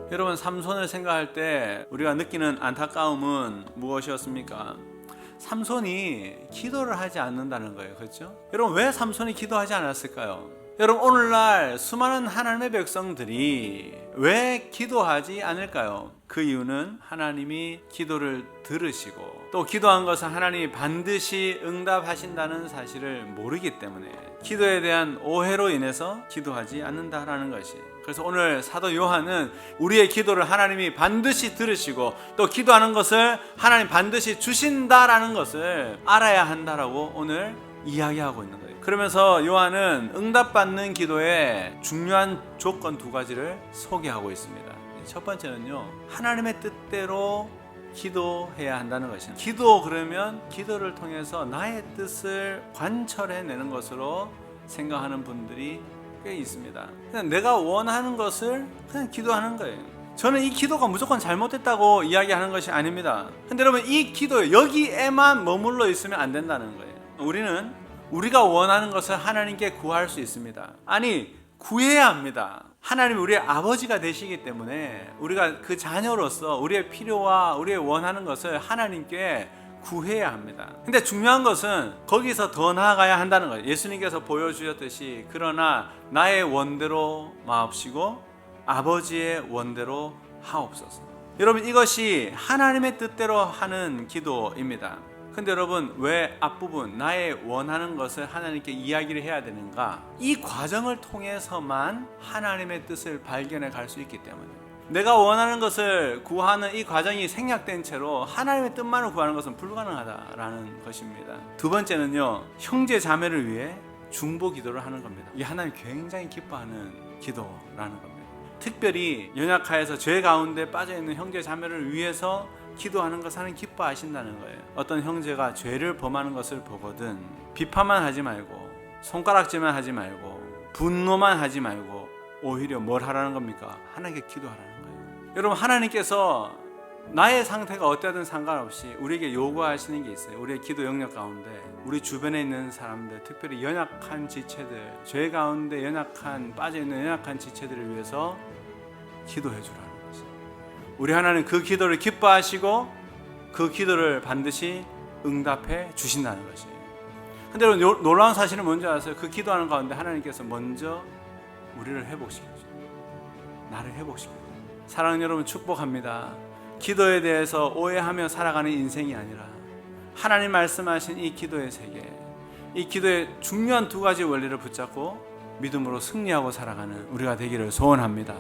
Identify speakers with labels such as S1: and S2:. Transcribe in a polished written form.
S1: 여러분, 삼손을 생각할 때 우리가 느끼는 안타까움은 무엇이었습니까? 삼손이 기도를 하지 않는다는 거예요. 그렇죠? 여러분, 왜 삼손이 기도하지 않았을까요? 여러분, 오늘날 수많은 하나님의 백성들이 왜 기도하지 않을까요? 그 이유는 하나님이 기도를 들으시고 또 기도한 것을 하나님이 반드시 응답하신다는 사실을 모르기 때문에 기도에 대한 오해로 인해서 기도하지 않는다라는 것이. 그래서 오늘 사도 요한은 우리의 기도를 하나님이 반드시 들으시고 또 기도하는 것을 하나님 반드시 주신다라는 것을 알아야 한다라고 오늘 이야기하고 있는 거예요. 그러면서 요한은 응답받는 기도의 중요한 조건 두 가지를 소개하고 있습니다. 첫 번째는요, 하나님의 뜻대로 기도해야 한다는 것입니다. 기도, 그러면 기도를 통해서 나의 뜻을 관철해내는 것으로 생각하는 분들이 꽤 있습니다. 그냥 내가 원하는 것을 그냥 기도하는 거예요. 저는 이 기도가 무조건 잘못됐다고 이야기하는 것이 아닙니다. 근데 여러분, 이 기도 여기에만 머물러 있으면 안 된다는 거예요. 우리는 우리가 원하는 것을 하나님께 구할 수 있습니다. 아니, 구해야 합니다. 하나님이 우리의 아버지가 되시기 때문에 우리가 그 자녀로서 우리의 필요와 우리의 원하는 것을 하나님께 구해야 합니다. 근데 중요한 것은 거기서 더 나아가야 한다는 거예요. 예수님께서 보여주셨듯이 그러나 나의 원대로 마옵시고 아버지의 원대로 하옵소서. 여러분, 이것이 하나님의 뜻대로 하는 기도입니다. 근데 여러분, 왜 앞부분 나의 원하는 것을 하나님께 이야기를 해야 되는가? 이 과정을 통해서만 하나님의 뜻을 발견해 갈 수 있기 때문에 내가 원하는 것을 구하는 이 과정이 생략된 채로 하나님의 뜻만을 구하는 것은 불가능하다라는 것입니다. 두 번째는요, 형제 자매를 위해 중보 기도를 하는 겁니다. 이게 하나님 굉장히 기뻐하는 기도라는 겁니다. 특별히 연약하여서 죄 가운데 빠져있는 형제 자매를 위해서 기도하는 것을 하나님 기뻐하신다는 거예요. 어떤 형제가 죄를 범하는 것을 보거든 비판만 하지 말고 손가락질만 하지 말고 분노만 하지 말고 오히려 뭘 하라는 겁니까? 하나님께 기도하라는 거예요. 여러분, 하나님께서 나의 상태가 어떠든 상관없이 우리에게 요구하시는 게 있어요. 우리의 기도 영역 가운데 우리 주변에 있는 사람들, 특별히 연약한 지체들, 죄 가운데 빠져있는 연약한 지체들을 위해서 기도해 주라는 거죠. 우리 하나님 그 기도를 기뻐하시고 그 기도를 반드시 응답해 주신다는 것이에요. 근데 놀라운 사실은 뭔지 아세요? 그 기도하는 가운데 하나님께서 먼저 우리를 회복시켜줘요. 나를 회복시켜줘요. 사랑하는 여러분, 축복합니다. 기도에 대해서 오해하며 살아가는 인생이 아니라 하나님 말씀하신 이 기도의 세계, 이 기도의 중요한 두 가지 원리를 붙잡고 믿음으로 승리하고 살아가는 우리가 되기를 소원합니다.